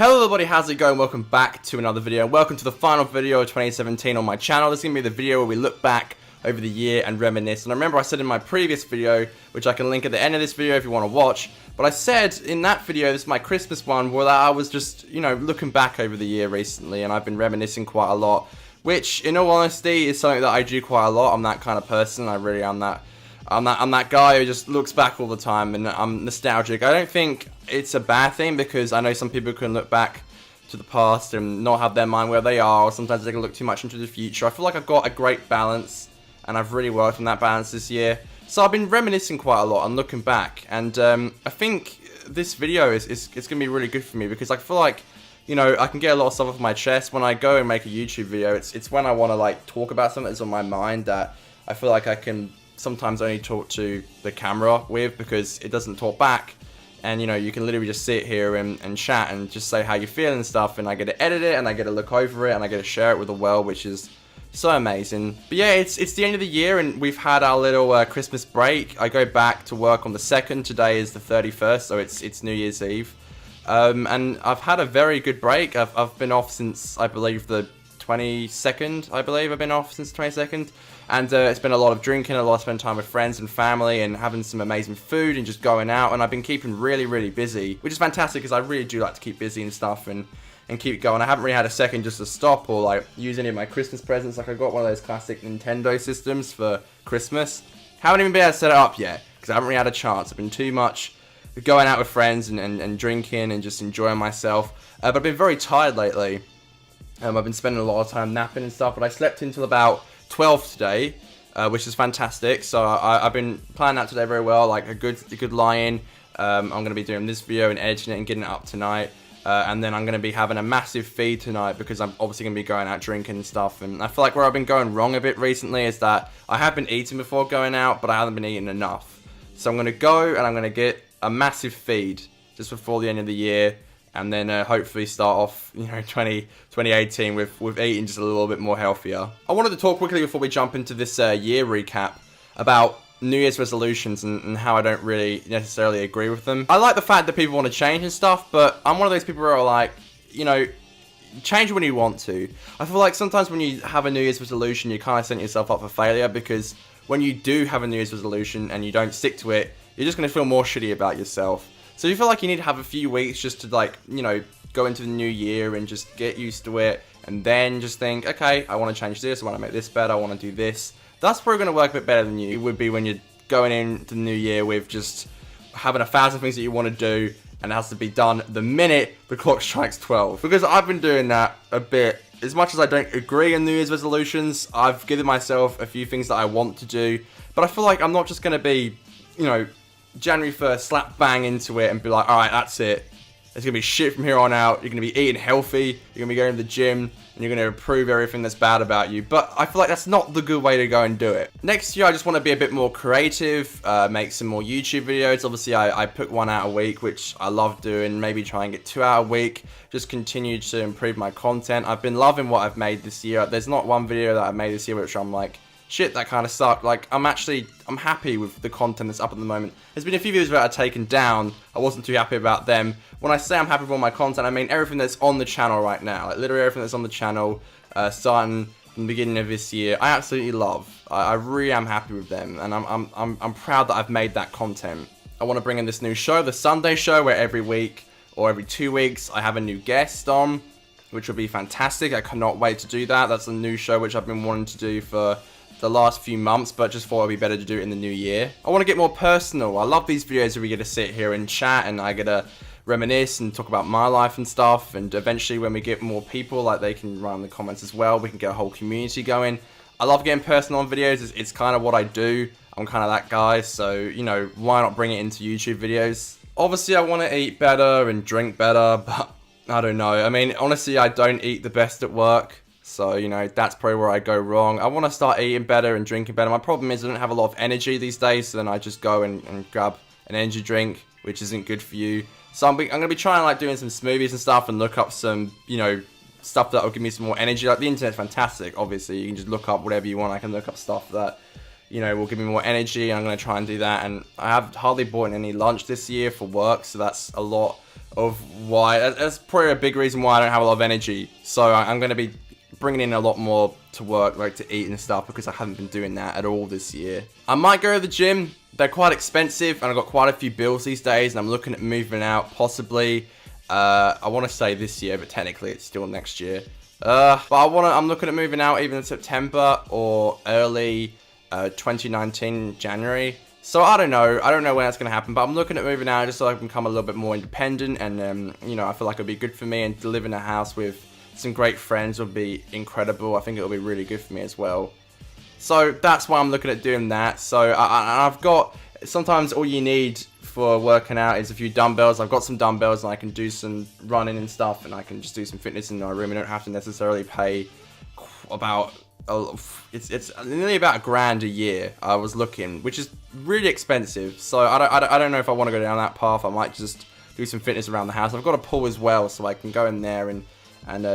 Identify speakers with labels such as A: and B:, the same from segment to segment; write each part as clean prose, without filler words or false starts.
A: Hello everybody, how's it going? Welcome back to another video. Welcome to the final video of 2017 on my channel. This is going to be the video where we look back over the year and reminisce. And I remember I said in my previous video, which I can link at the end of this video if you want to watch, but I said in that video, this is my Christmas one, where I was just, looking back over the year recently, and I've been reminiscing quite a lot, which in all honesty is something that I do quite a lot. I'm that kind of person. I really am that. I'm that guy who just looks back all the time, and I'm nostalgic. I don't think it's a bad thing, because I know some people can look back to the past and not have their mind where they are, or sometimes they can look too much into the future. I feel like I've got a great balance, and I've really worked on that balance this year. So I've been reminiscing quite a lot and looking back, and I think this video is going to be really good for me, because I feel like, I can get a lot of stuff off my chest. When I go and make a YouTube video, it's when I want to talk about something that's on my mind that I feel like I can sometimes only talk to the camera with, because it doesn't talk back, and you can literally just sit here and chat and just say how you feel and stuff, and I get to edit it, and I get to look over it, and I get to share it with the world, which is so amazing. But yeah, it's the end of the year, and we've had our little Christmas break. I go back to work on the 2nd. Today is the 31st, so it's New Year's Eve, and I've had a very good break. I've been off since, I believe, the 22nd. I believe I've been off since 22nd. And it's been a lot of drinking, a lot of spending time with friends and family, and having some amazing food and just going out. And I've been keeping really, really busy, which is fantastic, because I really do like to keep busy and stuff and keep going. I haven't really had a second just to stop or use any of my Christmas presents. I got one of those classic Nintendo systems for Christmas. Haven't even been able to set it up yet, because I haven't really had a chance. I've been too much going out with friends and drinking and just enjoying myself. But I've been very tired lately. I've been spending a lot of time napping and stuff, but I slept until about 12 today, which is fantastic. So I've been planning out today very well, a good lie-in. I'm going to be doing this video and editing it and getting it up tonight, and then I'm going to be having a massive feed tonight, because I'm obviously going to be going out drinking and stuff. And I feel like where I've been going wrong a bit recently is that I have been eating before going out, but I haven't been eating enough. So I'm going to go and I'm going to get a massive feed just before the end of the year, and then hopefully start off 2018 with eating just a little bit more healthier. I wanted to talk quickly before we jump into this year recap about New Year's resolutions and how I don't really necessarily agree with them. I like the fact that people want to change and stuff, but I'm one of those people who are change when you want to. I feel like sometimes when you have a New Year's resolution, you kind of set yourself up for failure, because when you do have a New Year's resolution and you don't stick to it, you're just going to feel more shitty about yourself. So you feel like you need to have a few weeks just to go into the new year and just get used to it, and then just think, okay, I want to change this, I want to make this better, I want to do this. That's probably going to work a bit better than you would be when you're going into the new year with just having 1,000 things that you want to do, and it has to be done the minute the clock strikes 12. Because I've been doing that a bit. As much as I don't agree on New Year's resolutions, I've given myself a few things that I want to do, but I feel like I'm not just going to be, January 1st, slap bang into it and be like, alright, that's it. It's going to be shit from here on out. You're going to be eating healthy. You're going to be going to the gym. And you're going to improve everything that's bad about you. But I feel like that's not the good way to go and do it. Next year, I just want to be a bit more creative. Make some more YouTube videos. Obviously, I put one out a week, which I love doing. Maybe try and get 2 out a week. Just continue to improve my content. I've been loving what I've made this year. There's not one video that I've made this year which I'm like, shit, that kind of sucked. I'm happy with the content that's up at the moment. There's been a few videos that I've taken down. I wasn't too happy about them. When I say I'm happy with all my content, I mean everything that's on the channel right now. Literally everything that's on the channel, starting from the beginning of this year, I absolutely love. I really am happy with them, and I'm proud that I've made that content. I want to bring in this new show, the Sunday show, where every week or every 2 weeks I have a new guest on, which will be fantastic. I cannot wait to do that. That's a new show which I've been wanting to do for the last few months, but just thought it'd be better to do it in the new year. I want to get more personal. I love these videos where we get to sit here and chat, and I get to reminisce and talk about my life and stuff, and eventually when we get more people, they can write in the comments as well, we can get a whole community going. I love getting personal on videos. It's kind of what I do. I'm kind of that guy, so why not bring it into YouTube videos? Obviously I want to eat better and drink better, but I don't know. I mean, honestly, I don't eat the best at work. So, that's probably where I go wrong. I want to start eating better and drinking better. My problem is I don't have a lot of energy these days, so then I just go and grab an energy drink, which isn't good for you. So I'm going to be trying doing some smoothies and stuff, and look up some, stuff that will give me some more energy. The internet's fantastic, obviously. You can just look up whatever you want. I can look up stuff that, will give me more energy, and I'm going to try and do that. And I have hardly bought any lunch this year for work, so that's a lot of why. That's probably a big reason why I don't have a lot of energy. So I'm going to be bringing in a lot more to work, like to eat and stuff, because I haven't been doing that at all this year. I might go to the gym. They're quite expensive, and I've got quite a few bills these days, and I'm looking at moving out, possibly. I want to say this year, but technically it's still next year. But I'm looking at moving out either in September or early 2019 January. So I don't know when that's going to happen, but I'm looking at moving out just so I can become a little bit more independent, and you know, I feel like it'll be good for me, and to live in a house with some great friends would be incredible. I think it'll be really good for me as well. So that's why I'm looking at doing that. So I've got, sometimes all you need for working out is a few dumbbells. I've got some dumbbells and I can do some running and stuff, and I can just do some fitness in my room. I don't have to necessarily pay about, it's nearly about $1,000 a year. I was looking, which is really expensive. So I don't know if I want to go down that path. I might just do some fitness around the house. I've got a pool as well, so I can go in there and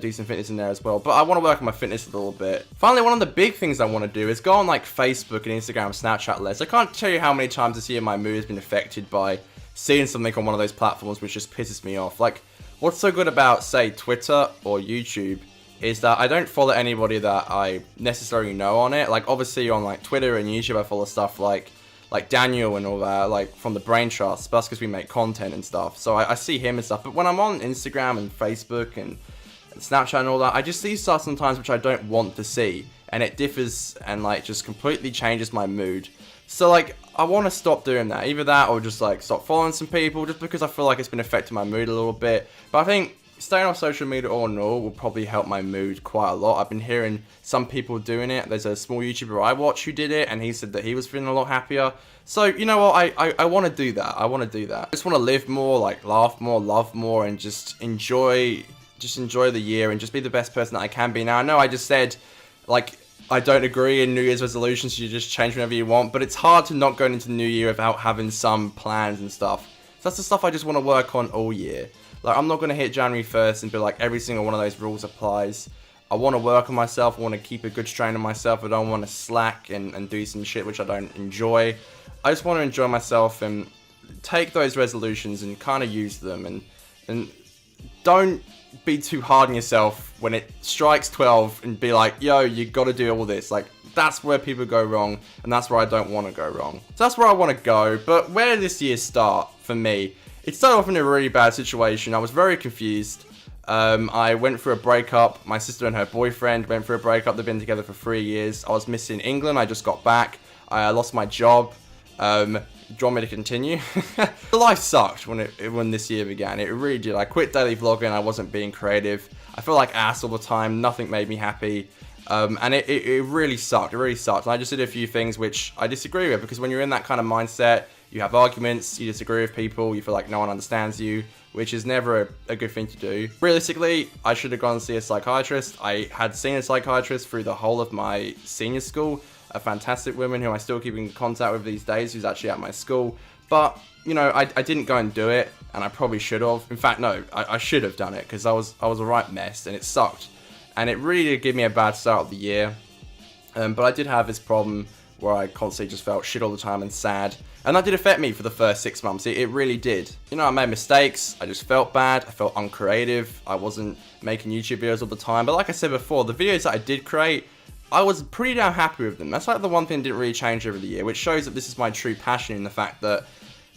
A: do some fitness in there as well. But I want to work on my fitness a little bit. Finally, one of the big things I want to do is go on like Facebook and Instagram and Snapchat less. I can't tell you how many times this year my mood has been affected by seeing something on one of those platforms which just pisses me off. Like, what's so good about, say, Twitter or YouTube is that I don't follow anybody that I necessarily know on it. Like, obviously on like Twitter and YouTube I follow stuff like Daniel and all that, like from the Brain Trust. That's because we make content and stuff. So I see him and stuff. But when I'm on Instagram and Facebook and Snapchat and all that, I just see stuff sometimes which I don't want to see, and it differs and like just completely changes my mood. So like, I want to stop doing that, either that or just like stop following some people, just because I feel like it's been affecting my mood a little bit. But I think staying off social media all in all will probably help my mood quite a lot. I've been hearing some people doing it. There's a small YouTuber I watch who did it, and he said that he was feeling a lot happier. So you know what, I want to do that. I just want to live more, like laugh more, love more, and just enjoy the year and just be the best person that I can be. Now, I know I just said, like, I don't agree in New Year's resolutions, you just change whenever you want, but it's hard to not go into the new year without having some plans and stuff. So that's the stuff I just want to work on all year. Like, I'm not going to hit January 1st and be like, every single one of those rules applies. I want to work on myself, I want to keep a good strain on myself, I don't want to slack and do some shit which I don't enjoy. I just want to enjoy myself and take those resolutions and kind of use them, and don't be too hard on yourself when it strikes 12 and be like, yo, you got to do all this. Like, that's where people go wrong, and that's where I don't want to go wrong. So that's where I want to go. But where did this year start for me? It started off in a really bad situation. I was very confused. I went through a breakup. My sister and her boyfriend went through a breakup. They've been together for 3 years. I was missing England. I just got back. I lost my job. Do you want me to continue? Life sucked when this year began. It really did. I quit daily vlogging. I wasn't being creative. I felt like ass all the time. Nothing made me happy. And it really sucked. It really sucked. And I just did a few things which I disagree with, because when you're in that kind of mindset, you have arguments, you disagree with people, you feel like no one understands you, which is never a good thing to do. Realistically, I should have gone and see a psychiatrist. I had seen a psychiatrist through the whole of my senior school, a fantastic woman who I still keep in contact with these days, who's actually at my school. But, you know, I didn't go and do it, and I probably should have. In fact, no, I should have done it, because I was a right mess, and it sucked. And it really did give me a bad start of the year. But I did have this problem where I constantly just felt shit all the time and sad. And that did affect me for the first 6 months. It really did. You know, I made mistakes. I just felt bad. I felt uncreative. I wasn't making YouTube videos all the time. But like I said before, the videos that I did create, I was pretty damn happy with them. That's like the one thing that didn't really change over the year, which shows that this is my true passion, in the fact that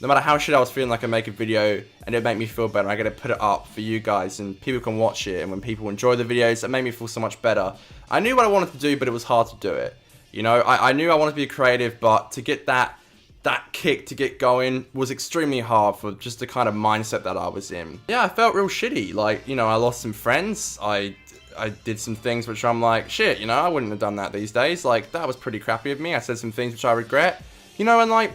A: no matter how shit I was feeling, like I make a video and it make me feel better, I get to put it up for you guys and people can watch it, and when people enjoy the videos, it made me feel so much better. I knew what I wanted to do, but it was hard to do it. You know, I knew I wanted to be creative, but to get that kick to get going was extremely hard for just the kind of mindset that I was in. Yeah, I felt real shitty. Like, you know, I lost some friends. I did some things which I'm like, shit, you know, I wouldn't have done that these days. Like, that was pretty crappy of me. I said some things which I regret, you know, and like,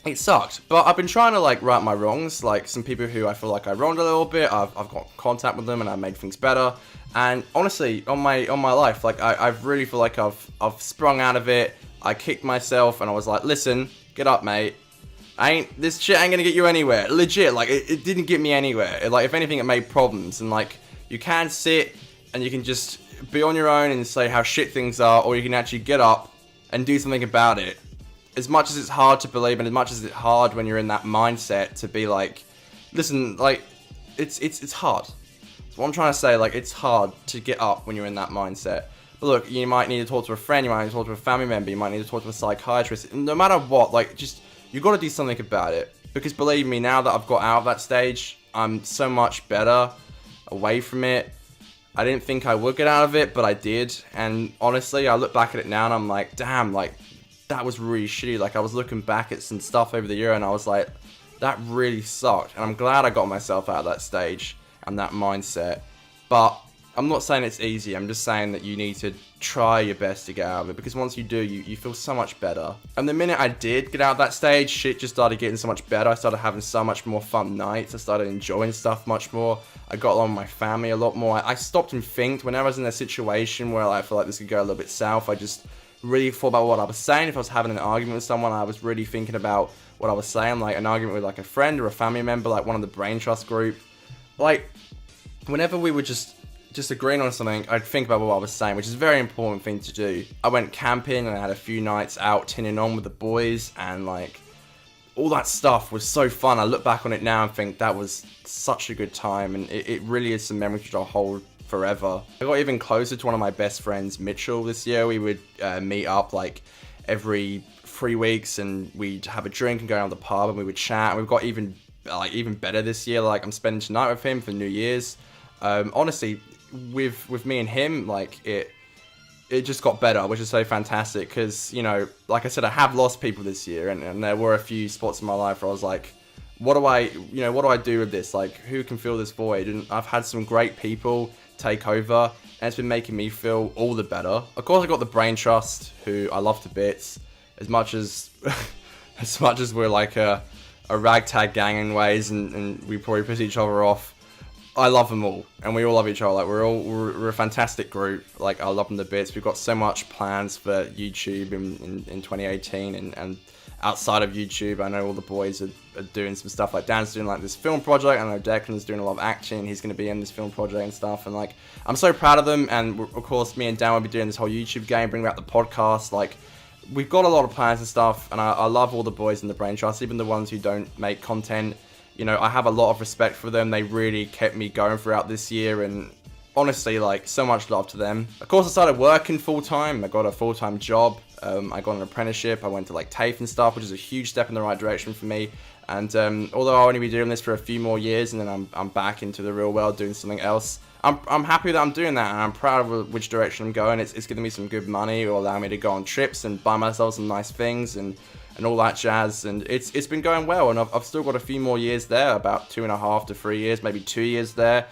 A: it sucked. But I've been trying to like right my wrongs. Like, some people who I feel like I wronged a little bit, I've got contact with them and I made things better. And honestly, on my life, like I really feel like I've sprung out of it. I kicked myself and I was like, listen, get up, mate. This shit ain't gonna get you anywhere. Legit, like it didn't get me anywhere. Like, if anything, it made problems. And like, you can sit and you can just be on your own and say how shit things are, or you can actually get up and do something about it. As much as it's hard to believe, and as much as it's hard when you're in that mindset to be like, listen, like, it's hard. So what I'm trying to say, like, it's hard to get up when you're in that mindset. But look, you might need to talk to a friend, you might need to talk to a family member, you might need to talk to a psychiatrist. No matter what, like, just, you got to do something about it. Because believe me, now that I've got out of that stage, I'm so much better away from it. I didn't think I would get out of it, but I did. And honestly, I look back at it now and I'm like, damn, like, that was really shitty. Like, I was looking back at some stuff over the year and I was like, that really sucked. And I'm glad I got myself out of that stage and that mindset. But I'm not saying it's easy. I'm just saying that you need to try your best to get out of it, because once you do, you feel so much better. And the minute I did get out of that stage, shit just started getting so much better. I started having so much more fun nights. I started enjoying stuff much more. I got along with my family a lot more. I stopped and think whenever I was in a situation where I feel like this could go a little bit south. I just really thought about what I was saying. If I was having an argument with someone, I was really thinking about what I was saying, like an argument with like a friend or a family member, like one of the brain trust group. Like, whenever we were just agreeing on something, I'd think about what I was saying, which is a very important thing to do. I went camping and I had a few nights out tinning on with the boys, and like, all that stuff was so fun. I look back on it now and think that was such a good time, and it really is some memories which I'll hold forever. I got even closer to one of my best friends, Mitchell, this year. We would meet up like every 3 weeks and we'd have a drink and go down to the pub and we would chat, and we've got even better this year. Like, I'm spending tonight with him for New Year's. Honestly, with me and him, like, it just got better, which is so fantastic, because, you know, like I said, I have lost people this year, and there were a few spots in my life where I was like, what do I do with this? Like, who can fill this void? And I've had some great people take over, and it's been making me feel all the better. Of course, I got the brain trust, who I love to bits, as much as we're like a ragtag gang in ways, and we probably piss each other off. I love them all, and we all love each other. Like, we're a fantastic group. Like, I love them to bits. We've got so much plans for YouTube in 2018, and outside of YouTube, I know all the boys are doing some stuff. Like, Dan's doing like this film project. I know Declan's doing a lot of acting. He's going to be in this film project and stuff. And like, I'm so proud of them. And of course, me and Dan will be doing this whole YouTube game, bring back the podcast. Like, we've got a lot of plans and stuff. And I love all the boys in the Brain Trust, even the ones who don't make content. You know, I have a lot of respect for them. They really kept me going throughout this year, and honestly, like, so much love to them. Of course, I started working full-time. I got a full-time job. I got an apprenticeship. I went to like TAFE and stuff, which is a huge step in the right direction for me. And although I'll only be doing this for a few more years, and then I'm back into the real world doing something else, I'm happy that I'm doing that, and I'm proud of which direction I'm going. It's giving me some good money. It will allow me to go on trips and buy myself some nice things and all that jazz, and it's been going well, and I've still got a few more years there, about 2.5 to 3 years, maybe 2 years there,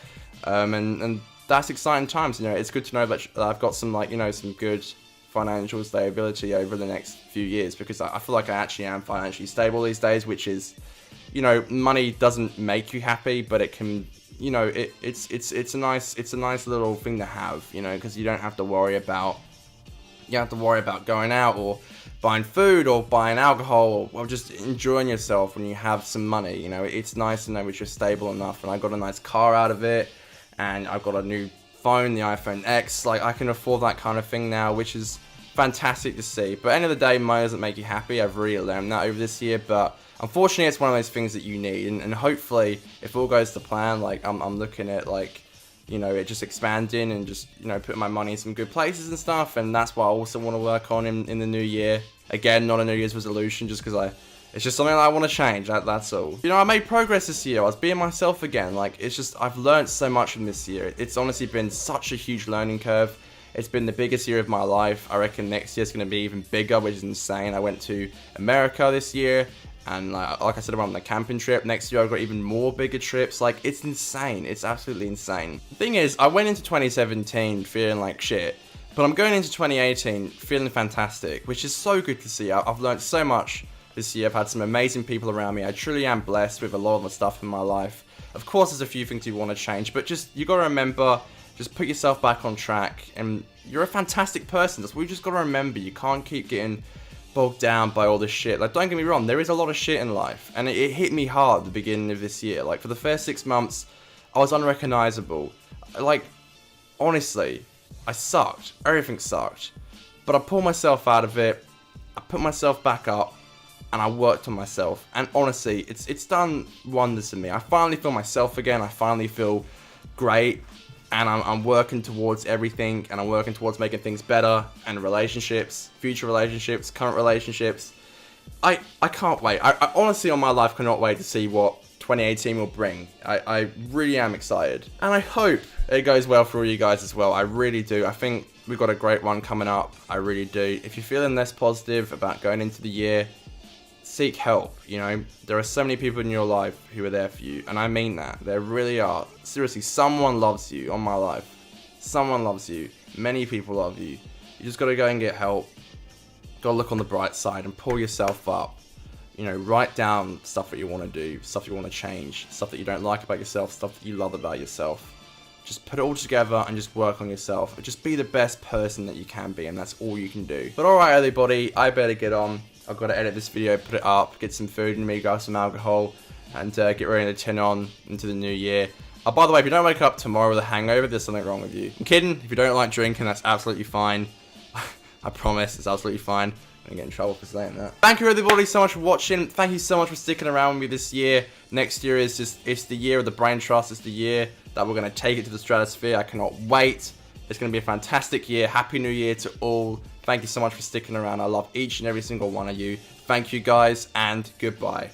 A: and that's exciting times. You know, it's good to know that I've got some, like, you know, some good financial stability over the next few years, because I feel like I actually am financially stable these days, which is, you know, money doesn't make you happy, but it can, you know, it's a nice little thing to have, you know, because you don't have to worry about going out or buying food or buying alcohol or just enjoying yourself when you have some money. You know, it's nice to know that you're stable enough, and I got a nice car out of it, and I've got a new phone, the iPhone X. Like, I can afford that kind of thing now, which is fantastic to see. But at the end of the day, money doesn't make you happy. I've really learned that over this year, but unfortunately it's one of those things that you need, and hopefully, if all goes to plan, like, I'm looking at, like, you know, it just expanding and just, you know, putting my money in some good places and stuff, and that's what I also want to work on in the new year. Again, not a New Year's resolution, just because it's just something that I want to change, that's all. You know, I made progress this year. I was being myself again. Like, it's just, I've learned so much from this year. It's honestly been such a huge learning curve. It's been the biggest year of my life. I reckon next year's going to be even bigger, which is insane. I went to America this year, and like I said, I'm on the camping trip. Next year I've got even more bigger trips. Like, it's insane. It's absolutely insane. The thing is, I went into 2017 feeling like shit, but I'm going into 2018 feeling fantastic, which is so good to see. I've learned so much this year. I've had some amazing people around me. I truly am blessed with a lot of the stuff in my life. Of course, there's a few things you want to change, but just, you got to remember, just put yourself back on track, and you're a fantastic person. That's what we just got to remember. You can't keep getting bogged down by all this shit. Like, don't get me wrong, there is a lot of shit in life, and it hit me hard at the beginning of this year. Like, for the first 6 months, I was unrecognizable. Like, honestly, I sucked. Everything sucked. But I pulled myself out of it. I put myself back up, and I worked on myself. And honestly, it's done wonders for me. I finally feel myself again. I finally feel great, and I'm working towards everything, and I'm working towards making things better, and relationships, future relationships, current relationships. I can't wait. I honestly, on my life, cannot wait to see what 2018 will bring. I really am excited, and I hope it goes well for all you guys as well. I really do. I think we've got a great one coming up. I really do. If you're feeling less positive about going into the year, seek help. You know, there are so many people in your life who are there for you, and I mean that. There really are. Seriously, someone loves you. On my life, someone loves you. Many people love you. You just gotta go and get help. Gotta look on the bright side and pull yourself up. You know, write down stuff that you want to do, stuff you want to change, stuff that you don't like about yourself, stuff that you love about yourself. Just put it all together and just work on yourself. Just be the best person that you can be, and that's all you can do. But alright everybody, I better get on. I've got to edit this video, put it up, get some food in me, grab some alcohol, and get ready to turn on into the new year. Oh, by the way, if you don't wake up tomorrow with a hangover, there's something wrong with you. I'm kidding. If you don't like drinking, that's absolutely fine. I promise, it's absolutely fine. I'm gonna get in trouble for saying that. Thank you everybody so much for watching. Thank you so much for sticking around with me this year. Next year is it's the year of the brain trust. It's the year that we're gonna take it to the stratosphere. I cannot wait. It's gonna be a fantastic year. Happy New Year to all. Thank you so much for sticking around. I love each and every single one of you. Thank you guys, and goodbye.